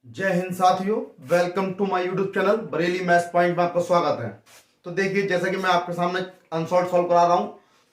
जय हिंद साथियों, welcome to my YouTube channel Bareilly maths point में आपका स्वागत है। तो देखिए, जैसा कि मैं आपके सामने अनसॉल्व सॉल्व करा रहा हूं,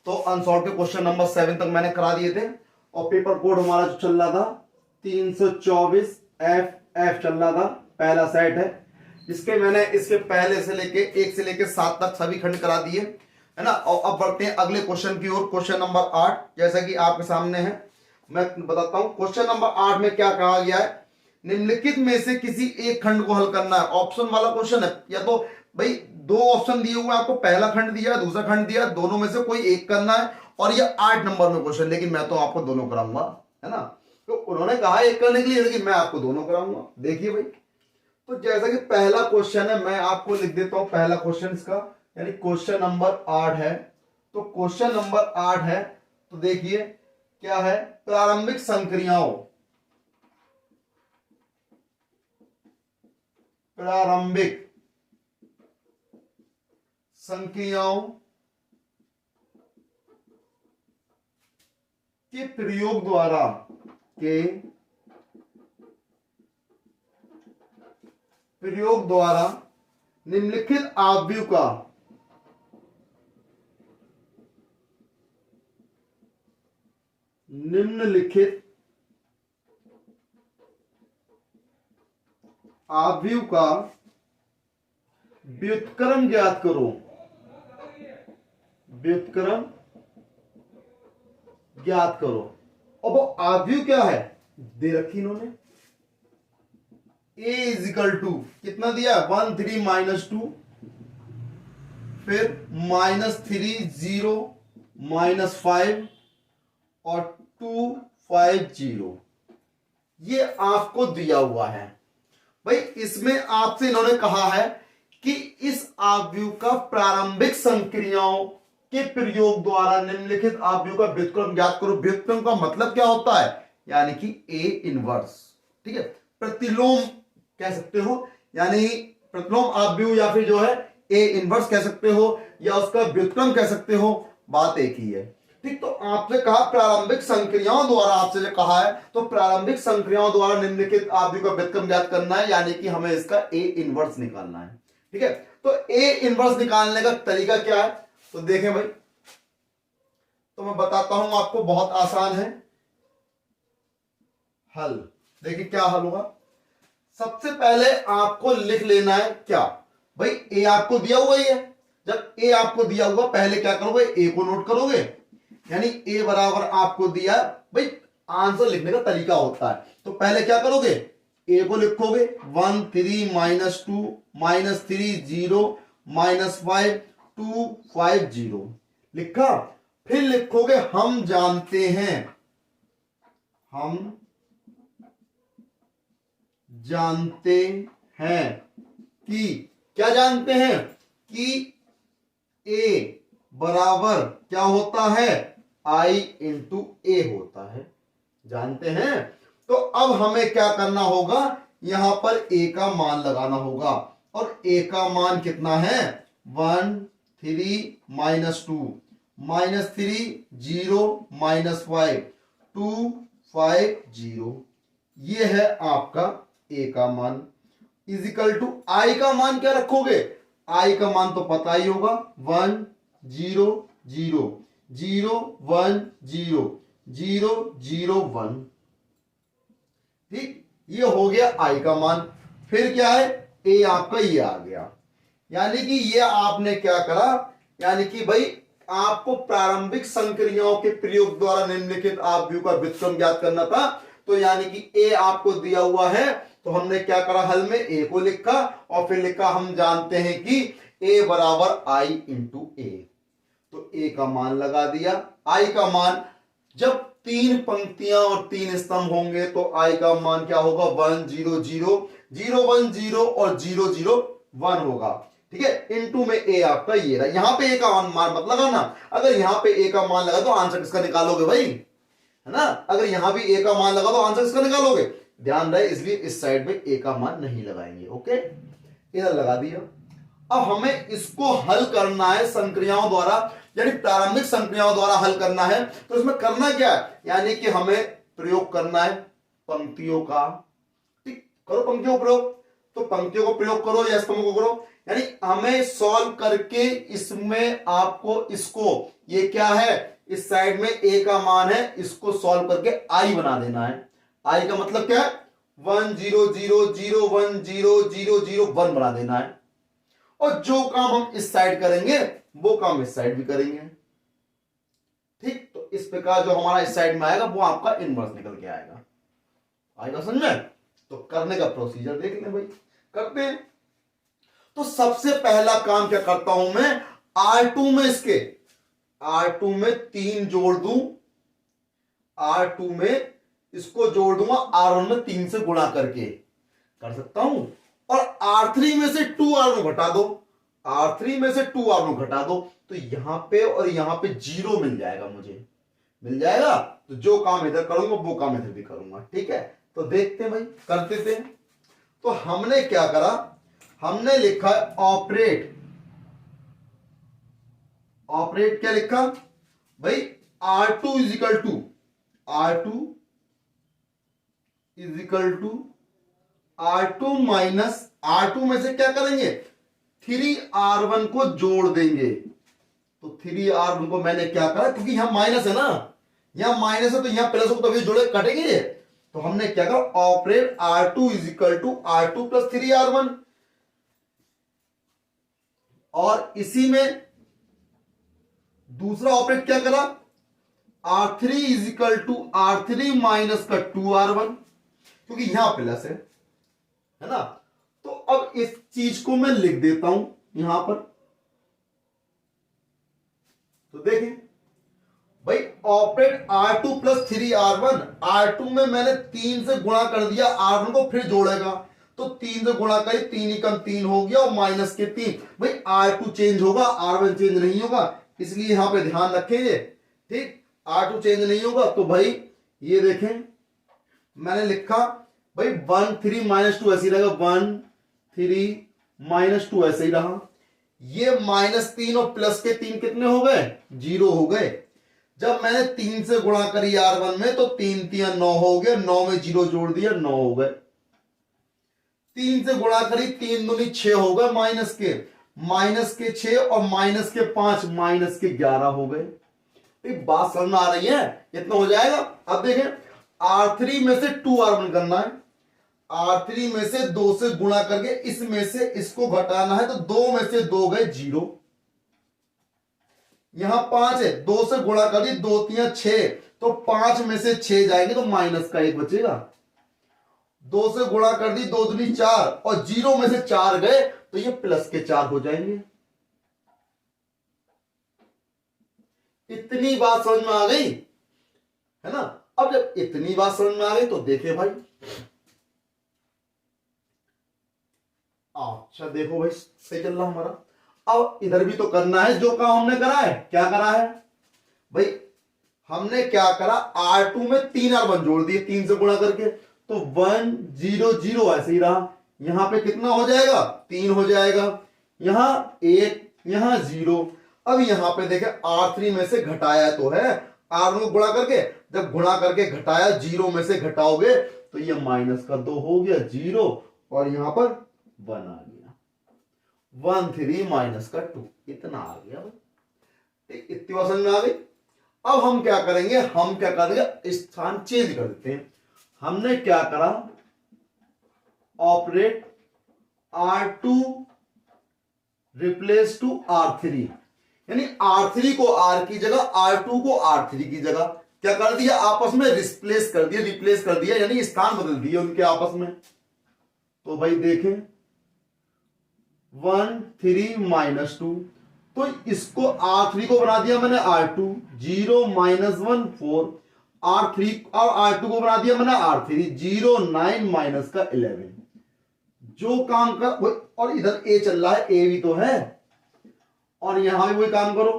तो अनसॉल्व के क्वेश्चन नंबर 7 तक मैंने करा दिए थे और पेपर कोड हमारा जो चल रहा था 324 एफ चल रहा था, पहला सेट है। इसके मैंने इसके पहले से लेके 1 से लेके 7 तक सभी खंड करा दिए है ना। और अब बढ़ते हैं अगले क्वेश्चन की ओर, क्वेश्चन नंबर 8 जैसा कि आपके सामने है। मैं बताता हूं क्वेश्चन नंबर 8 में क्या कहा गया है। निम्नलिखित में से किसी एक खंड को हल करना है। ऑप्शन वाला क्वेश्चन है, या तो भाई दो ऑप्शन दिए हुए हैं आपको, पहला खंड दिया है, दूसरा खंड दिया है, दोनों में से कोई एक करना है। और ये 8 नंबर में क्वेश्चन, लेकिन मैं तो आपको दोनों कराऊंगा, है ना। तो उन्होंने कहा एक करने के लिए, लेकिन मैं आपको दोनों कराऊंगा। देखिए भाई, तो जैसा कि पहला क्वेश्चन है, मैं आपको लिख देता हूं पहला क्वेश्चन इसका, यानी क्वेश्चन नंबर 8 है। तो क्वेश्चन नंबर 8 है, तो देखिए क्या है। प्रारंभिक संक्रियाओं, प्रारंभिक संक्रियाओं के प्रयोग द्वारा निम्नलिखित आव्यूह का व्युत्क्रम ज्ञात करो। व्युत्क्रम ज्ञात करो। अब वो आव्यूह क्या है दे रखी इन्होंने। a इजिकल टू कितना दिया, 1 3 -2, फिर -3 0 -5 और 2 5 0, ये आपको दिया हुआ है भाई। इसमें आपसे इन्होंने कहा है कि इस आव्यूह का प्रारंभिक संक्रियाओं के प्रयोग द्वारा निम्नलिखित आव्यूह का व्युत्क्रम ज्ञात करो। व्युत्क्रम का मतलब क्या होता है, यानी कि ए इनवर्स, ठीक है। प्रतिलोम कह सकते हो, यानी प्रतिलोम आव्यूह, या फिर जो है ए इनवर्स कह सकते हो, या उसका व्युत्क्रम कह सकते हो, बात एक ही है, ठीक। तो आपसे कहा प्रारंभिक संक्रियाओं द्वारा, आपसे जो कहा है तो प्रारंभिक संक्रियाओं द्वारा निम्नलिखित आव्यूह का व्युत्क्रम ज्ञात करना है, यानी कि हमें इसका ए इनवर्स निकालना है, ठीक है। तो ए इनवर्स निकालने का तरीका क्या है, तो देखें भाई, तो मैं बताता हूं आपको, बहुत आसान है हल। देखिए क्या हल होगा। सबसे पहले आपको लिख लेना है क्या भाई, ए आपको दिया हुआ ही है। जब ए आपको दिया हुआ, पहले क्या करोगे, ए को नोट करोगे, यानी ए बराबर आपको दिया भाई। आंसर लिखने का तरीका होता है, तो पहले क्या करोगे, ए को लिखोगे 1 3 -2 -3 0 -5 2 5 0, लिखा। फिर लिखोगे हम जानते हैं, हम जानते हैं कि, क्या जानते हैं कि ए बराबर क्या होता है, आई इंटू ए होता है, जानते हैं। तो अब हमें क्या करना होगा, यहां पर ए का मान लगाना होगा, और ए का मान कितना है, 1 3 -2 -3 0 -5 2 5 0, ये है आपका ए का मान। इजिकल टू आई का मान क्या रखोगे, आई का मान तो पता ही होगा, 1 0 0 0 1 0 0 0 1, ठीक। ये हो गया आई का मान। फिर क्या है, ए आपका ये आ गया, यानी कि ये आपने क्या करा, यानी कि भाई आपको प्रारंभिक संक्रियाओं के प्रयोग द्वारा निम्नलिखित आव्यूह का व्युत्क्रम ज्ञात करना था। तो यानी कि ए आपको दिया हुआ है, तो हमने क्या करा, हल में ए को लिखा और फिर लिखा हम जानते हैं कि ए बराबर आई इंटू ए। तो ए का मान लगा दिया। आई का मान, जब 3 पंक्तियां और 3 स्तंभ होंगे तो आई का मान क्या होगा, 1 0 0 0 1 0 और 0 0 1 होगा, ठीक है। इनटू में ए आपका ये रहा। यहां पे ए का मान मत लगाना, अगर यहां पे ए का मान लगा तो आंसर किसका निकालोगे भाई, है ना। अगर यहां भी ए का मान लगा तो आंसर किसका निकालोगे, ध्यान रहे, इसलिए इस साइड में ए का मान नहीं लगाएंगे, ओके। इधर लगा दिया। अब हमें इसको हल करना है संक्रियाओं द्वारा, यानी प्रारंभिक संक्रियाओं द्वारा हल करना है। तो इसमें करना क्या है, यानी कि हमें प्रयोग करना है पंक्तियों का, ठीक, करो पंक्तियों को प्रयोग, तो पंक्तियों को प्रयोग करो या स्तंभ को करो, यानी हमें सॉल्व करके इसमें आपको इसको, ये क्या है, इस साइड में ए का मान है, इसको सॉल्व करके आई बना देना है। आई का मतलब क्या है, 1 0 0 0 1 0 0 0 1 बना देना है। और जो काम हम इस साइड करेंगे वो काम इस साइड भी करेंगे। ठीक, तो इस प्रकार जो हमारा इस साइड में आएगा वो आपका इनवर्स निकल के आएगा। आएगा समझ में? तो करने का प्रोसीजर देख लें भाई, करते हैं। तो सबसे पहला काम क्या करता हूं मैं, R2 में इसके R2 में 3 जोड़ दूं, R2 में इसको जोड़ दूंगा R1 में 3 से गुणा करके कर सकता हूं। और R3 में से 2 R1 घटा दो, R3 में से 2 R1 घटा दो, तो यहां पे और यहां पे 0 मिल जाएगा, मुझे मिल जाएगा। तो जो काम इधर करूंगा वो काम इधर भी करूंगा। ठीक है, तो देखते हैं भाई, करते थे। तो हमने क्या करा, हमने लिखा ऑपरेट, ऑपरेट क्या लिखा भाई, R2 is equal to R2 minus R2 में से क्या करेंगे, 3R1 को जोड़ देंगे। तो 3R1 को मैंने क्या करा, क्योंकि यहां माइनस है ना, यहां माइनस है तो यहां प्लस को तभी जोड़े कटेंगे। तो हमने क्या करा, operate R2 is equal to R2 plus 3R1। और इसी में दूसरा ऑपरेट क्या करा, R3 is equal to R3 minus का 2R1, क्योंकि यहां प्लस है ना। तो अब इस चीज को मैं लिख देता हूं यहां पर। तो देखें भाई, operate R2 plus 3R1, R2 में मैंने 3 से गुणा कर दिया, R1 को फिर जोड़ेगा, तो 3 से गुणा करें, 3 ही कम 3 हो गया, और माइनस के 3। भाई R2 चेंज होगा, R1 चेंज नहीं होगा, इसलिए यहां पे ध्यान रखेंगे। ठीक, R2 चेंज नहीं होगा। तो भाई ये देखें, मैंने लिखा भाई 1 3 माइनस 2 ऐसे ही रहेगा, 1 3 माइनस 2 ऐसे ही रहा। ये -3 और प्लस के 3 कितने हो गए, 0 हो गए। जब मैंने 3 से गुणा करी R1 में, तो 3 3 9 हो गया, 9 में 0 जोड़ दिया, 9 हो गए। 3 से गुणा करी, 3 दूनी 6 हो गए, माइनस के 6 और माइनस के 5, माइनस के 11 हो गए। एक बात समझ में आ रही है, इतना हो जाएगा। अब देखें, R3 में से 2R1 करना है, R3 में से 2 से गुणा करके इसमें से इसको घटाना है, तो 2 में से 2 गए 0। यहां 5 है, 2 से गुणा कर दी, 2 3 6, तो 5 में से 6 जाएंगे तो माइनस का 1 बचेगा। 2 से गुणा कर दी, 2 दूनी 4, और 0 में से 4 गए तो ये प्लस के 4 हो जाएंगे। इतनी बात समझ में आ गई है ना। अब जब इतनी बात समझ में आ गई तो देखे भाई, अच्छा देखो भाई, सही चल रहा हमारा। अब इधर भी तो करना है जो काम हमने करा है। क्या करा है भाई, हमने क्या करा, R2 में 3R1 जोड़ दिए 3 से गुणा करके, तो 1 0 0 ऐसे ही रहा। यहां पे कितना हो जाएगा, 3 हो जाएगा, यहां 1, यहां 0। अब यहां पे देखे, R3 में से घटाया तो है, R1 को गुणा करके, जब गुणा करके घटाया, 0 में से घटाओगे तो ये माइनस का 2 हो गया, 0, और यहां पर 1 आ गया, 1 3 माइनस का 2, इतना आ गया। इतनी बात समझ में आ गई। अब हम क्या करेंगे, हम क्या करेंगे, स्थान चेंज कर देते हैं। हमने क्या करा, operate R2 replace to R3, यानी R3 को R की जगह, R2 को R3 की जगह क्या कर दिया, आपस में रिप्लेस कर दिया, यानी स्थान बदल दिए उनके आपस में। तो भाई देखें, 1 3 माइनस 2, तो इसको R3 को बना दिया मैंने R2, 0 -1 4, R3 और R2 को बना दिया मैंने R3, 0 9 माइनस का 11। जो काम कर, और इधर A चल रहा है, A भी तो है, और यहां भी वही काम करो,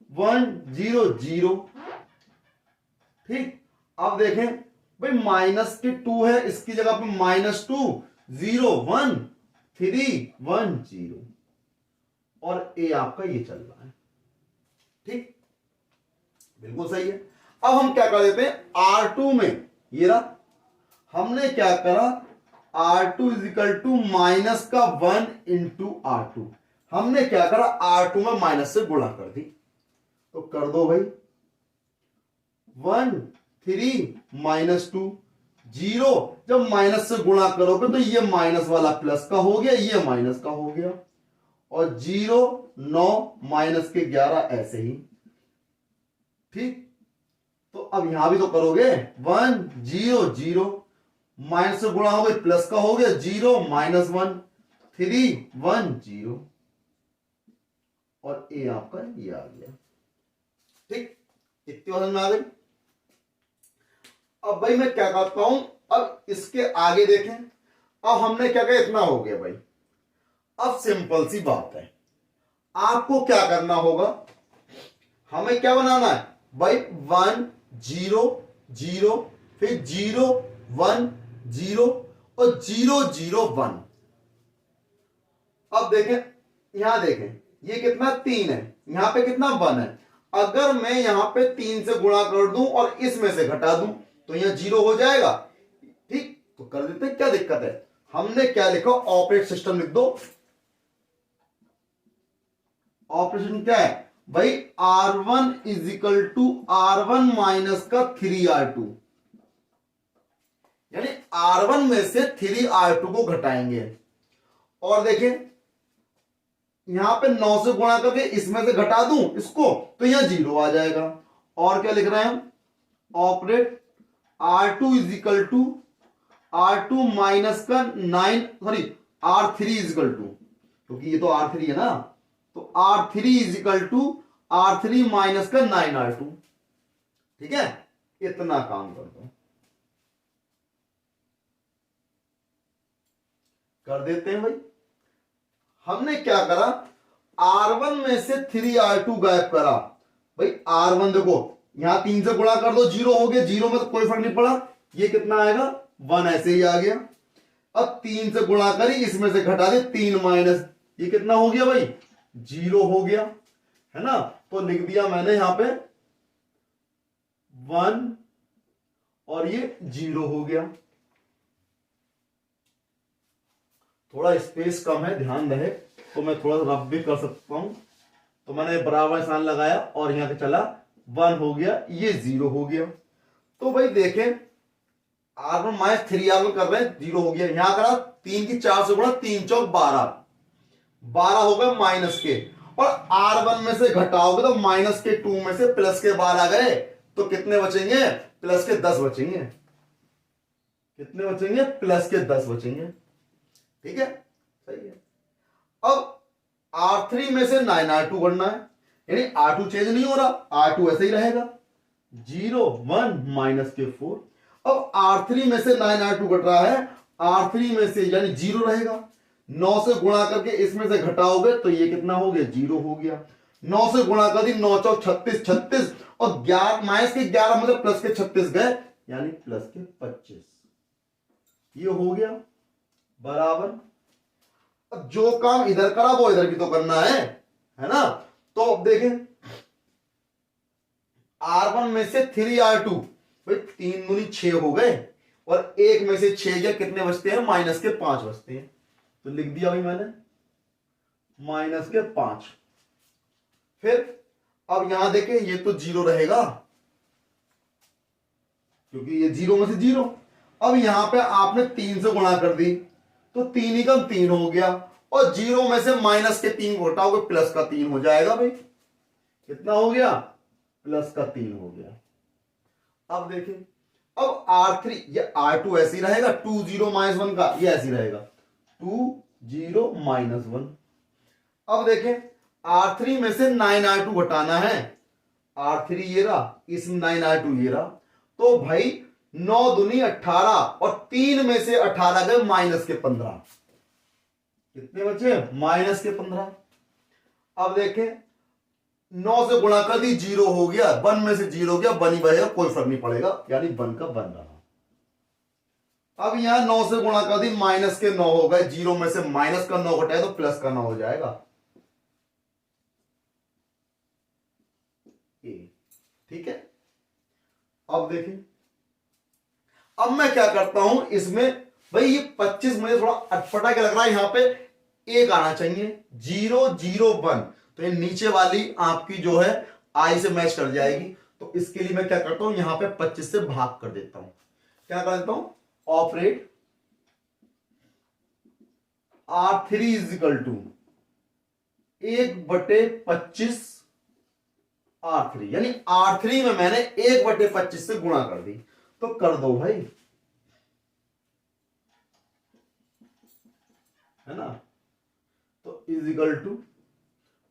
1 0 0। ठीक, अब देखें भाई, माइनस के 2 है, इसकी जगह पे -2 0 1 3 1 0, और A आपका ये चल रहा है। ठीक, बिल्कुल सही है। अब हम क्या कर देते हैं, R2 में ये रहा, हमने क्या करा, R2 is equal to minus का 1 इंटू R2। हमने क्या करा, R2 में माइनस से गुणा कर दी, तो कर दो भाई 1 3 माइनस 2 0। जब माइनस से गुणा करोगे तो ये माइनस वाला प्लस का हो गया, ये माइनस का हो गया, और 0 9 माइनस के 11 ऐसे ही। ठीक, तो अब यहां भी तो करोगे 1 0 0, माइनस से गुणा हो गई प्लस का हो गया 0 माइनस 1 3 1 0, और ए आपका ये आ गया। ठीक, इतनी समझ में आ गई। अब भाई मैं क्या करता हूं, अब इसके आगे देखें। अब हमने क्या कहा, इतना हो गया भाई। अब सिंपल सी बात है, आपको क्या करना होगा, हमें क्या बनाना है भाई, 1 0 0, फिर 0 1 0 और 0 0 1। अब देखें, यहां देखें, ये कितना 3 है, यहां पे कितना 1 है। अगर मैं यहां पे 3 से गुणा कर दूं और इसमें से घटा दूं तो यहां 0 हो जाएगा। ठीक, तो कर देते हैं, क्या दिक्कत है। हमने क्या लिखा, ऑपरेट सिस्टम लिख दो। ऑपरेशन क्या है भाई, R1 is equal to R1 minus का 3R2, यानी R1 में से 3R2 को घटाएंगे। और देखें यहां पे 9 से गुणा करके इसमें से घटा दूं इसको तो यहां 0 आ जाएगा। और क्या लिख रहे हैं हम, operate R2 is equal to R2 minus का 9 sorry R3 is equal to, क्योंकि ये तो R3 है ना, तो R3 is equal to R3 minus का 9R2। ठीक है, इतना काम कर दो, कर देते हैं भाई। हमने क्या करा, R1 में से 3R2 गायब करा। भाई R1 देखो, यहां 3 से गुणा कर दो 0 हो गया, 0 में तो कोई फर्क नहीं पड़ा, ये कितना आएगा 1 ऐसे ही आ गया। अब 3 से गुणा करी, इसमें से घटा दे 3 माइनस, ये कितना हो गया भाई 0 हो गया, है ना। तो लिख दिया मैंने यहां पे 1 और ये 0 हो गया। थोड़ा स्पेस कम है, ध्यान रहे, तो मैं थोड़ा रफ भी कर सकता हूं। तो मैंने बराबर निशान लगाया और यहां से चला 1 हो गया, ये 0 हो गया। तो भाई देखें R1 माइनस 3R1 कर रहे हैं, 0 हो गया। यहां करा 3 की 4 से गुणा, 3 चौक 12, 12 हो गए माइनस के, और R1 में से घटाओगे तो माइनस के 2 में से प्लस के 12 गए, तो कितने बचेंगे, प्लस के 10 बचेंगे। कितने बचेंगे, प्लस के 10 बचेंगे। ठीक है, सही है। अब R3 में से 9R2 बढ़ना है, यानी R2 चेंज नहीं हो रहा, R2 ऐसे ही रहेगा, 0 1 माइनस के 4। अब R3 में से 9R2 घट रहा है, R3 में से यानी 0 रहेगा। 9 से गुणा करके इसमें से घटाओगे तो ये कितना हो गया, 0 हो गया। 9 से गुणा कर दी, 9 चौक 36 36, और 11 माइनस के 11 मतलब प्लस के 36 गए, यानी प्लस के 25। ये हो गया बराबर। अब जो काम इधर करा वो इधर भी तो करना है ना। तो अब देखें R1 में से 3R2, भाई 3 दूनी 6 हो गए, और 1 में से 6 गया, कितने बचते हैं, माइनस के 5 बचते हैं। तो लिख दिया भाई मैंने माइनस के 5। फिर अब यहां देखें, ये तो 0 रहेगा क्योंकि ये 0 में से 0। अब यहां पे आपने 3 से गुणा कर दी, तो 3 ही कम 3 हो गया, और 0 में से माइनस के 3 को घटाओगे प्लस का 3 हो जाएगा। भाई कितना हो गया, प्लस का 3 हो गया। अब देखें, अब R3 ये R2 ऐसे ही रहेगा, 2 0 माइनस 1 का ये ऐसे ही रहेगा, 2 0 माइनस 1। अब देखें R3 में से 9R2 घटाना है, R3 ये रहा, इसमें 9R2 ये रहा, तो भाई 9 दूनी 18, और 3 में से 18 गए माइनस के 15, कितने बचे, माइनस के 15। अब देखें 9 से गुणा कर दी, 0 हो गया, 1 में से 0 हो गया, 1 ही बचेगा, कोई फर्क नहीं पड़ेगा, यानी 1 का 1 रहा। अब यहां 9 से गुणा कर दी, माइनस के 9 हो गए, 0 में से माइनस का 9 घटाए तो प्लस का 9 हो जाएगा। ठीक है, अब देखें, अब मैं क्या करता हूं, इसमें भाई ये 25 मुझे थोड़ा अटपटा क्या लग रहा है, यहां पे एक आना चाहिए, 001, तो ये नीचे वाली आपकी जो है आई से मैच कर जाएगी। तो इसके लिए मैं क्या करता हूं, यहां पे 25 से भाग कर देता हूं। क्या कर देता हूं, operate R3 is equal to 1/25 R3, यानी R3 में मैंने 1/25 से गुणा कर दी। तो कर दो भाई, है ना। तो इज इक्वल टू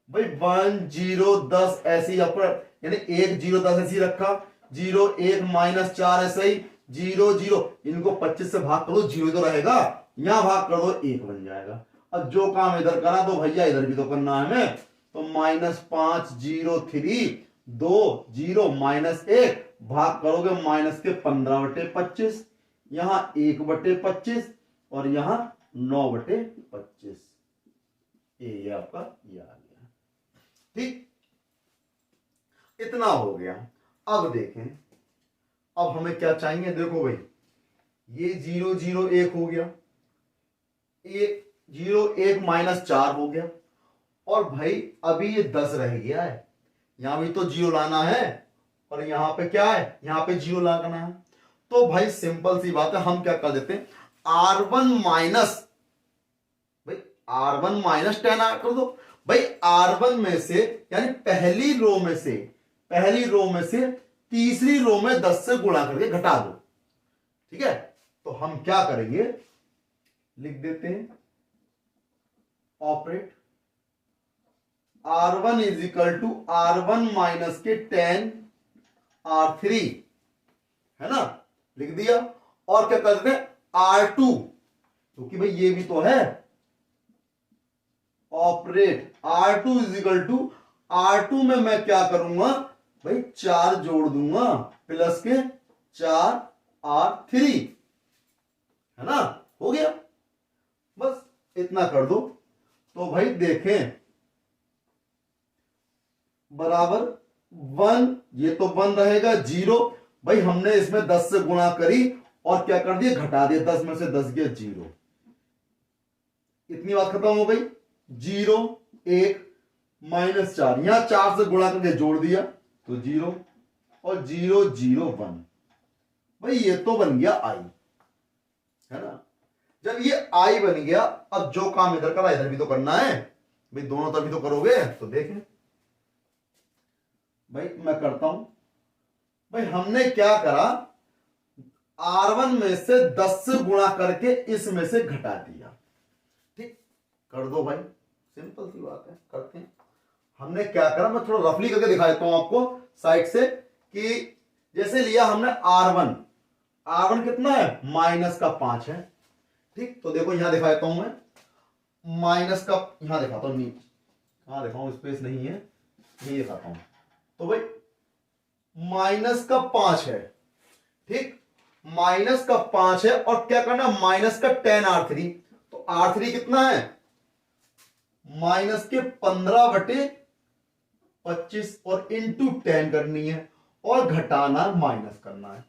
भाई 1 0 10 ऐसे ही अपर, यानी 1 0 10 ऐसे ही रखा, 0 1 -4 ऐसे ही, 0 0, इनको 25 से भाग करो, 0 तो रहेगा, यहां भाग कर दो 1 बन जाएगा। अब जो काम इधर करा तो भैया इधर भी तो करना है हमें। तो -5 0 3 2 0 -1, भाग करोगे -15/25, यहां 1/25 और यहां 9/25, ये आपका ये आ गया। ठीक, इतना हो गया। अब देखें, अब हमें क्या चाहिए, देखो भाई ये 0 0 1 हो गया, 0 1 -4 हो गया, और भाई अभी ये 10 रह गया है, यहां भी तो 0 लाना है, और यहां पे क्या है, यहां पे 0 लाना है। तो भाई सिंपल सी बात है, हम क्या कर देते हैं, R1 माइनस, भाई R1 माइनस 10 कर दो। भाई R1 में से, यानी पहली रो में से तीसरी रो में 10 से गुणा करके घटा दो। ठीक है, तो हम क्या करेंगे, लिख देते हैं operate R1 is equal to R1 minus के 10 R3, है ना, लिख दिया। और क्या कर देते हैं R2, क्योंकि भाई ये भी तो है, operate R2 is equal to, R2 में मैं क्या करूंगा भाई 4 जोड़ दूंगा, प्लस के 4 R3, है ना, हो गया, बस इतना कर दो। तो भाई देखें बराबर 1, ये तो 1 रहेगा, 0, भाई हमने इसमें 10 से गुणा करी और क्या कर दिया, घटा दिया, 10 में से 10 गया 0, इतनी बात खत्म हो गई। 0 1 -4, यहां 4 से गुणा करके जोड़ दिया तो 0, और 0 0 1, भाई ये तो बन गया आई, है ना। जब ये आई बन गया, अब जो काम इधर करा इधर भी तो करना है, भाई दोनों तरफ भी तो करोगे। तो देखें भाई मैं करता हूं, भाई हमने क्या करा, R1 में से 10 से गुणा करके इसमें से घटा दिया। ठीक, कर दो भाई, सिंपल सी बात है, करते हैं। हमने क्या करा, मैं थोड़ा रफली करके दिखा देता हूं आपको साइड से, कि जैसे लिया हमने R1 कितना है, -5 है। ठीक, तो देखो यहां दिखा देता हूं मैं, माइनस का, यहां दिखाता हूं, नीचे कहां दिखाऊं, स्पेस नहीं है, यही दिखाता हूं। तो भाई -5 है, ठीक, -5 है, और क्या करना, -10 R3, तो R3 कितना है, -15/25, और इंटू 10 करनी है, और घटाना माइनस करना है,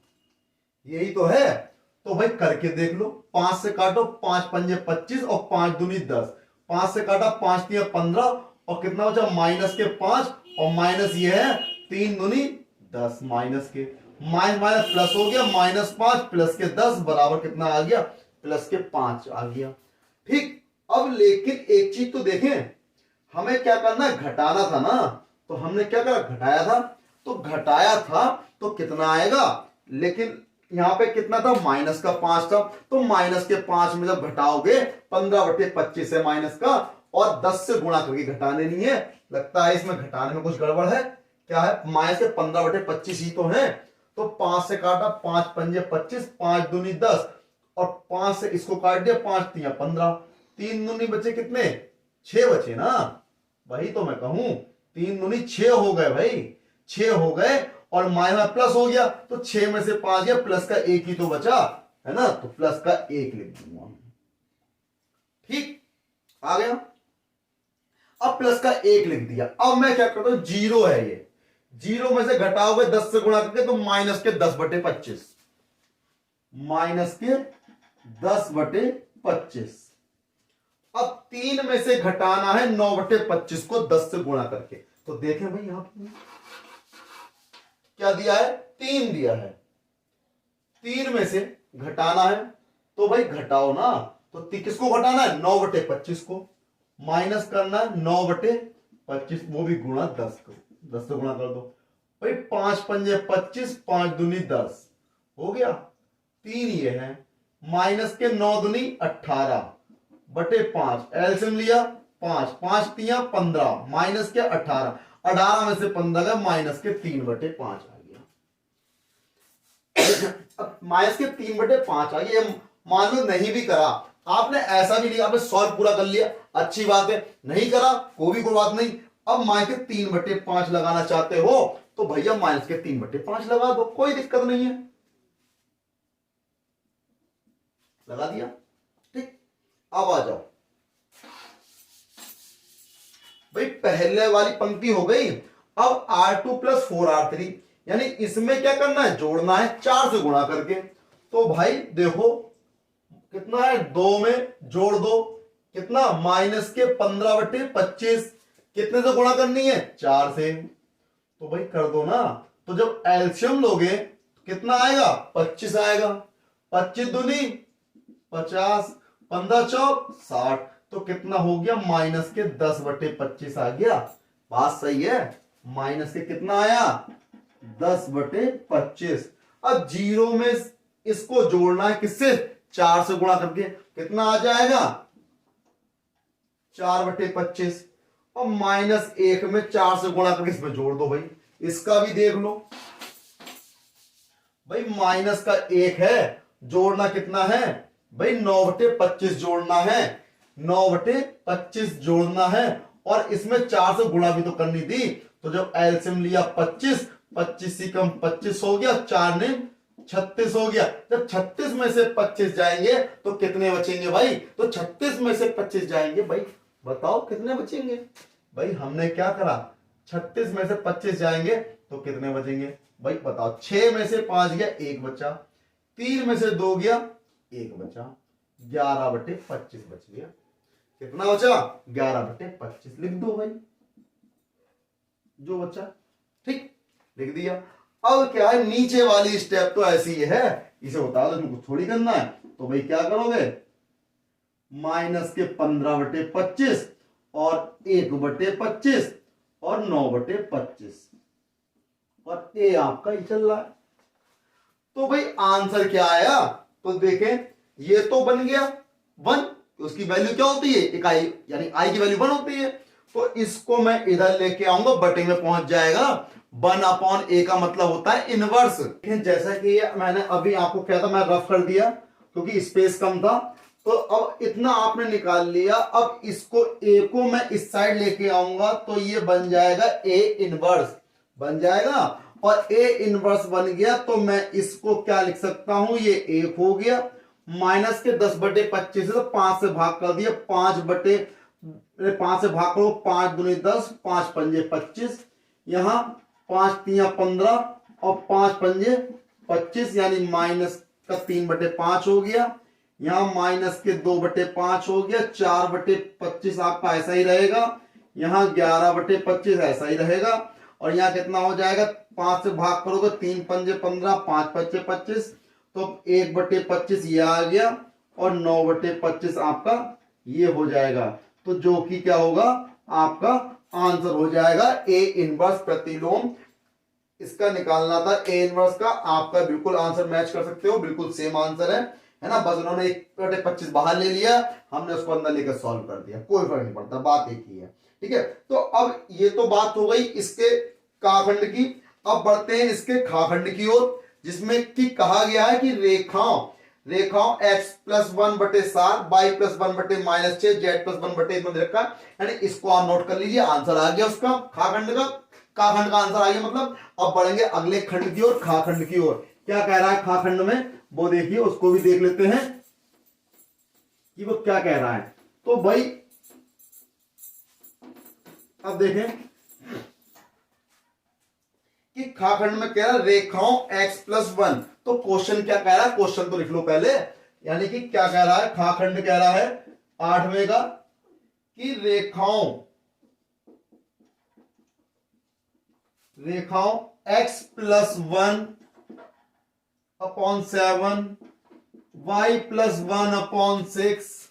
यही तो है। तो भाई करके देख लो, 5 से काटो, 5 पंजे 25 और 5 दूनी 10, 5 से काटा 5 3 15, और कितना बचा, -5, और माइनस ये है 3 दूनी 10, माइनस के माइनस प्लस हो गया, -5 प्लस के 10 बराबर कितना आ गया, +5 आ गया। ठीक, अब लेकिन एक चीज तो देखें, हमें क्या करना है, घटाना था ना, तो हमने क्या करा, घटाया था, तो घटाया था तो कितना आएगा, लेकिन यहां पे कितना था, -5 था, तो -5 में जब घटाओगे 15/25 है माइनस का, और 10 से गुणा करके घटाने नहीं है, लगता है इसमें घटाने में कुछ गड़बड़ है, क्या है, -15/25 ही तो है। तो 5 से काटा, 5 पंजे 25, 5 दूनी 10, और 5 से इसको काट दिया, 5 3 15, 3 दूनी बचे कितने, 6 बचे ना, वही तो मैं कहूं, 3 दूनी 6 हो गए भाई, 6 हो गए, और माइनस प्लस हो गया, तो 6 में से 5 गया, प्लस का 1 ही तो बचा, है ना, तो प्लस का 1 लिख दूंगा। ठीक, आ गया, अब प्लस का 1 लिख दिया। अब मैं क्या करता हूं, 0 है ये, 0 में से घटाओगे 10 से गुणा करके, तो -10/25, -10/25, 10/25। अब 3 में से घटाना है 9/25 को 10 से गुणा करके। तो देखें भाई यहां पर क्या दिया है, 3 दिया है। 3 में से घटाना है तो भाई घटाओ ना, तो किसको घटाना है, 9/25 को। माइनस करना है 9/25, वो भी गुणा 10 को, 10 से गुणा कर दो भाई। 5 पंजे 25, 5 दूनी 10 हो गया। 3 ये है, माइनस के 9 दूनी 18/5, एलसीएम लिया 5, 5 तिया 15, माइनस के 18, 18 में से 15 का माइनस के 3/5 आ गया। अब माइनस के 3/5 आ गया। मान लो नहीं भी करा आपने, ऐसा भी नहीं आपने सॉल्व पूरा कर लिया, अच्छी बात है। नहीं करा कोई भी कोई बात नहीं। अब माइनस के 3/5 लगाना चाहते हो तो भैया माइनस के 3/5 लगा दो, कोई दिक्कत नहीं है। लगा दिया, ठीक। अब आ जाओ भाई, पहले वाली पंक्ति हो गई। अब R2 + 4R3, यानी इसमें क्या करना है, जोड़ना है 4 से गुणा करके। तो भाई देखो कितना है, 2 में जोड़ दो कितना, माइनस के 15/25, कितने से गुणा करनी है, 4 से। तो भाई कर दो ना। तो जब एलसीएम लोगे तो कितना आएगा, 25 आएगा। 25 दूनी 50, 15 चौक 60, तो कितना हो गया, माइनस के 10/25 आ गया। बात सही है, माइनस के कितना आया, 10/25। अब 0 में इसको जोड़ना है किससे, 4 से गुणा करके, कितना आ जाएगा, 4/25। और -1 में 4 से गुणा करके इसमें जोड़ दो भाई, इसका भी देख लो भाई। माइनस का 1 है, जोड़ना कितना है भाई, 9/25 जोड़ना है, 9/25 जोड़ना है। और इसमें 4 से गुणा भी तो करनी थी। तो जब एलसीएम लिया 25, 25 से कम 25 हो गया, 4 ने 36 हो गया। जब 36 में से 25 जाएंगे तो कितने बचेंगे भाई, तो 36 में से 25 जाएंगे भाई, बताओ कितने बचेंगे भाई। हमने क्या करा, 36 में से 25 जाएंगे तो कितने बचेंगे भाई, बताओ। 6 में से 5 गया, 1 बचा। 3 में से 2 गया, 1 बचा। 11/25 बच गया। कितना बचा, 11/25 लिख दो भाई, जो बचा, ठीक, लिख दिया। अब क्या है, नीचे वाली स्टेप तो ऐसी है, इसे बता दो, तुमको थोड़ी करना है। तो भाई क्या करोगे, माइनस के 15/25 और 1/25 और 9/25, और ये आपका ही चल रहा है। तो भाई आंसर क्या आया, तो देखें ये तो बन गया 1, उसकी वैल्यू क्या होती है, इकाई, यानी आई की वैल्यू 1 होती है। तो इसको मैं इधर लेके आऊंगा, बटे में पहुंच जाएगा। 1/a का मतलब होता है इनवर्स। जैसा कि मैंने अभी आपको क्या था, मैं रफ कर दिया क्योंकि स्पेस कम था। तो अब इतना आपने निकाल लिया। अब इसको a को मैं इस साइड लेके आऊंगा तो ये बन जाएगा a इनवर्स बन जाएगा। और a इनवर्स बन गया तो मैं इसको क्या लिख सकता हूं, ये 1 हो गया। माइनस के 10/25 से 5 से भाग कर दिया, 5 से भाग करो, 5 दूनी 10, 5 पंजे 25, यहां 5 तिया 15 और 5 पंजे 25, यानी माइनस का 3/5 हो गया। यहां माइनस के 2/5 हो गया। 4/25 आपका ऐसा ही रहेगा। यहां 11/25 ऐसा ही रहेगा। और यहां कितना हो जाएगा, 5 से भाग करोगे, 3 पंजे 15, 5 पंजे 25, तो 1/25 ये आ गया। और 9/25 आपका ये हो जाएगा। तो जो कि क्या होगा, आपका आंसर हो जाएगा ए इनवर्स प्रतिलोम। इसका निकालना था ए इनवर्स का। आपका बिल्कुल आंसर मैच कर सकते हो, बिल्कुल सेम आंसर है ना। बस उन्होंने 1/25 बाहर ले लिया, हमने उसको अंदर लेकर सॉल्व कर दिया, कोई फर्क नहीं पड़ता, बात एक ही है, ठीक है। तो अब ये तो बात हो गई इसके काखंड की। अब बढ़ते हैं इसके खाखंड की ओर, जिसमें कि कहा गया है कि रेखाओं x + 1/7, y + 1/-6, z + 1/, रखा, यानी इसको आप नोट कर लीजिए। आंसर आ गया उसका, खाखंड का आंसर आ गया। मतलब अब बढ़ेंगे अगले खंड की ओर, खाखंड की ओर। क्या कह रहा है खाखंड में, वो देखिए, उसको भी देख लेते हैं कि वो क्या कह रहा है। तो भाई अब देखें कि खाखंड में कह रहा है रेखाओं x + 1। तो क्वेश्चन क्या कह रहा है, क्वेश्चन तो लिख लो पहले। यानी कि क्या कह रहा है, खाखंड कह रहा है 8वें का कि रेखाओं x+1/7, y+1/6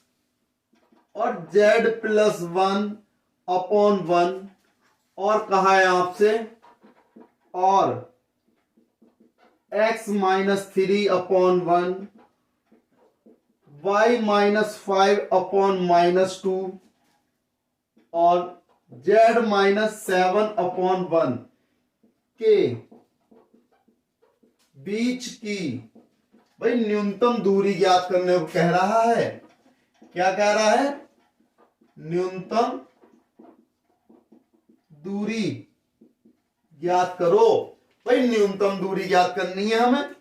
और z+1/1 और कहा है आपसे और x-3/1, y-5/-2 और z-7/1 के बीच की भाई न्यूनतम दूरी ज्ञात करने को कह रहा है। क्या कह रहा है, न्यूनतम दूरी ज्ञात करो। भाई न्यूनतम दूरी ज्ञात करनी है हमें,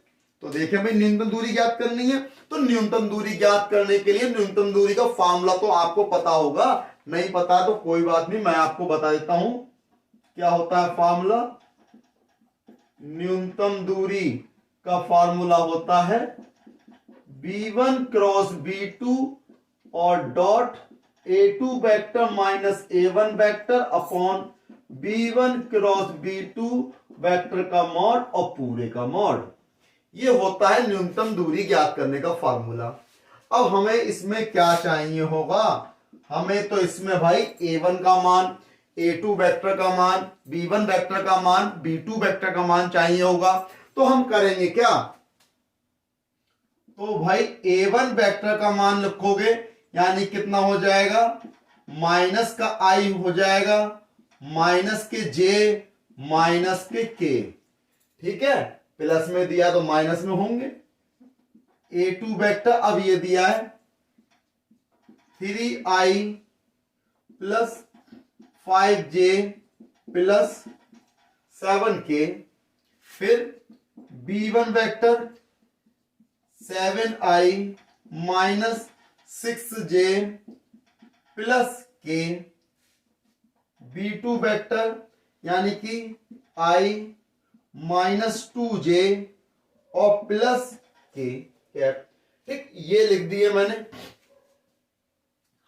तो देखें भाई न्यूनतम दूरी ज्ञात करनी है, तो न्यूनतम दूरी ज्ञात करने के लिए न्यूनतम दूरी का फॉर्मूला तो आपको पता होगा, नहीं पता तो कोई बात नहीं, मैं आपको बता देता हूं क्या होता है फॉर्मूला। न्यूनतम दूरी का फॉर्मूला होता है b1 क्रॉस b2 और dot a2 vector minus a1 vector upon b1 cross b2 vector का मॉड और पूरे का मॉड। ये होता है न्यूनतम दूरी ज्ञात करने का फॉर्मूला। अब हमें इसमें क्या चाहिए होगा, हमें तो इसमें भाई a1 का मान, a2 वेक्टर का मान, b1 वेक्टर का मान, b2 वेक्टर का मान चाहिए होगा। तो हम करेंगे क्या, तो भाई a1 वेक्टर का मान लिखोगे यानी कितना हो जाएगा, माइनस का i हो जाएगा, माइनस के j माइनस के k, ठीक है, प्लस में दिया तो माइनस में होंगे। a2 वेक्टर अब ये दिया है 3i plus 5j plus 7k, फिर b1 vector 7i minus 6j plus k, b2 vector यानी कि i माइनस 2j और प्लस k। ठीक, ये लिख दिए मैंने।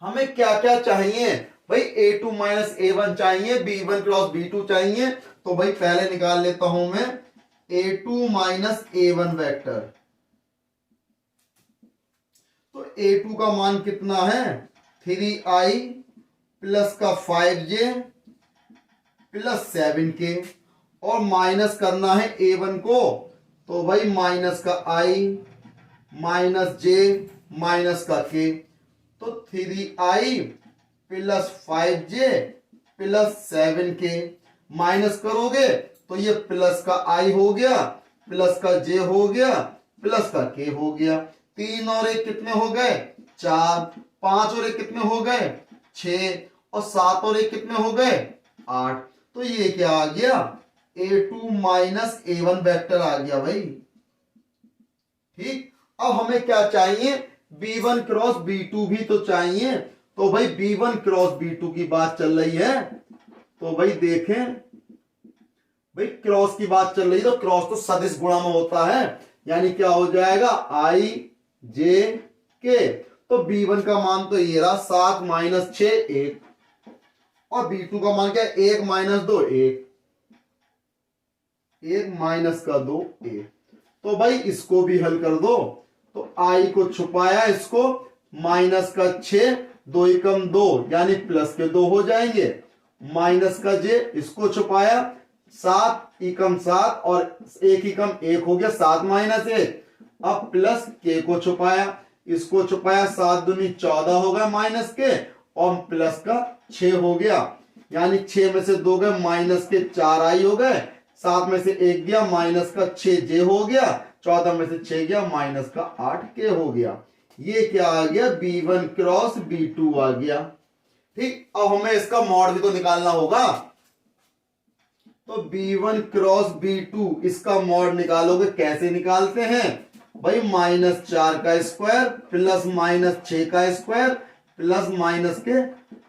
हमें क्या क्या चाहिए भाई, a2 माइनस a1 चाहिए, b1 क्रॉस b2 चाहिए, तो भाई पहले निकाल लेता हूं मैं a2 माइनस a1 वेक्टर। तो a2 का मान कितना है 3i प्लस का 5j प्लस 7k और माइनस करना है a1 को, तो भाई माइनस का i माइनस j माइनस का k, तो 3i plus 5j plus 7k minus करोगे तो ये प्लस का i हो गया, प्लस का j हो गया, प्लस का k हो गया। 3 और 1 कितने हो गए 4, 5 और 1 कितने हो गए 6 और 7 और 1 कितने हो गए 8। तो ये क्या आ गया a2 माइनस a1 वेक्टर आ गया भाई। ठीक, अब हमें क्या चाहिए b1 क्रॉस b2 भी तो चाहिए, तो भाई b1 क्रॉस b2 की बात चल रही है, तो भाई देखें भाई क्रॉस की बात चल रही है तो क्रॉस तो सदिश गुणा में होता है, यानी क्या हो जाएगा i j k। तो b1 का मान तो ये रहा 7 माइनस 6 1 और b2 का मान क्या है 1 माइनस 2 1, 1 माइनस का 2 1। तो भाई इसको भी हल कर दो, तो i को छुपाया, इसको माइनस का 6 2 एकम 2 यानी प्लस के 2 हो जाएंगे, माइनस का j इसको छुपाया 7 एकम 7 और 1 एकम 1 हो गया 7 माइनस 1। अब प्लस k को छुपाया, इसको छुपाया 7 दूनी 14 हो गया माइनस के और प्लस का 6 हो गया, यानी 6 में से 2 गए माइनस के 4i हो गए, 7 में से 1 गया माइनस का 6j हो गया, 14 में से 6 गया माइनस का 8k हो गया। ये क्या आ गया b1 क्रॉस b2 आ गया। ठीक, अब हमें इसका मॉड भी तो निकालना होगा, तो b1 क्रॉस b2 इसका मॉड निकालोगे, कैसे निकालते हैं भाई, माइनस 4 का स्क्वायर प्लस माइनस 6 का स्क्वायर प्लस माइनस के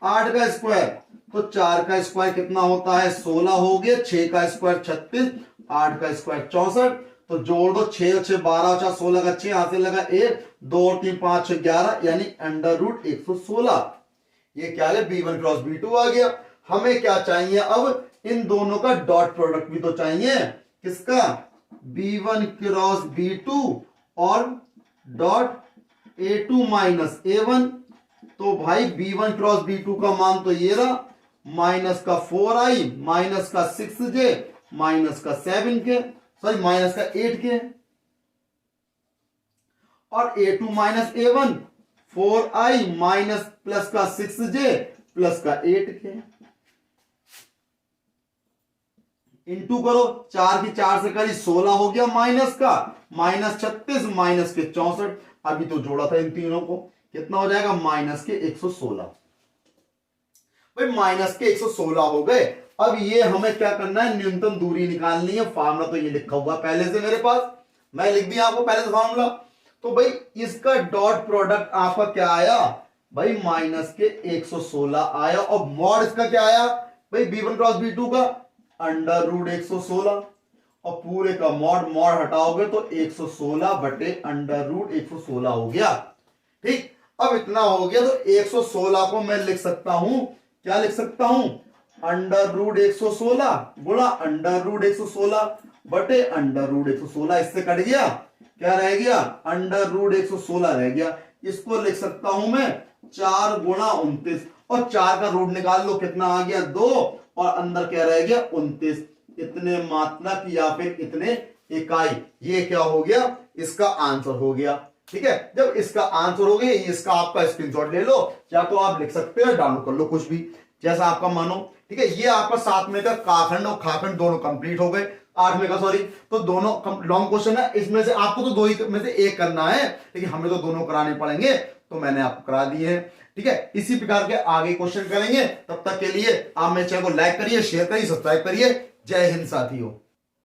8 का स्क्वायर। तो 4 का स्क्वायर कितना होता है 16 हो गया, 6 का स्क्वायर 36, 8 का स्क्वायर 64, तो जोड़ दो, 6 और 6 12, 4 16 का 6, यहां से लगा 1, 2 और 3 5 6 11, यानी अंडर रूट 116। ये क्या है, B1 क्रॉस B2 आ गया। हमें क्या चाहिए अब, इन दोनों का डॉट प्रोडक्ट भी तो चाहिए। किसका, B1 क्रॉस B2 और डॉट A2 माइनस A1। तो भाई B1 क्रॉस B2 का मान तो ये रहा, माइनस का 4i माइनस का 6j माइनस का 7k, सॉरी माइनस का 8k, और A2 minus A1 4i minus plus का 6j प्लस का 8k। इंटू करो, 4 की 4 से करी 16 हो गया, माइनस का माइनस 36 माइनस के 64। अभी तो जोड़ा था इन तीनों को, कितना हो जाएगा, माइनस के 116। भाई माइनस के 116 हो गए। अब ये हमें क्या करना है, न्यूनतम दूरी निकालनी है। फार्मूला तो ये लिखा हुआ पहले से मेरे पास, मैं लिख दिया आपको पहले से फार्मूला। तो भाई इसका डॉट प्रोडक्ट आपका क्या आया, भाई माइनस के 116 आया। और मॉड इसका क्या आया, भाई B1 क्रॉस B2 का अंडर रूट 116, और पूरे का मॉड, मॉड हटाओगे तो 116 बटे अंडर रूट 116 हो गया। ठीक, अब इतना हो गया तो 116 को मैं लिख सकता हूं, क्या लिख सकता हूं, अंडर रूट 116 गुणा अंडर रूट 116 बटे अंडर रूट 116। इससे कट गया, क्या रह गया, अंडर रूट 116 रह गया। इसको लिख सकता हूं मैं 4 गुणा 29, और 4 का रूट निकाल लो, कितना आ गया 2, और अंदर क्या रह गया 29। इतने मात्रक या फिर इतने इकाई, ये क्या हो गया, इसका आंसर हो गया। ठीक है, जब इसका आंसर हो गया, इसका आपका स्क्रीनशॉट ले लो, या तो आप लिख सकते हो, डाउनलोड कर लो, कुछ भी जैसा आपका मानो। ठीक है, ये आपका 7वें का काखंड और खाखंड दोनों कंप्लीट हो गए, 8वें का सॉरी। तो दोनों लॉन्ग क्वेश्चन है, इसमें से आपको तो 2 ही में से एक करना है, लेकिन हमें तो दोनों कराने पड़ेंगे, तो मैंने आपको करा दिए हैं। ठीक है, इसी प्रकार के आगे क्वेश्चन करेंगे। तब तक के लिए आप मेरे चैनल को लाइक करिए, शेयर करिए, सब्सक्राइब करिए। जय हिंद साथियों।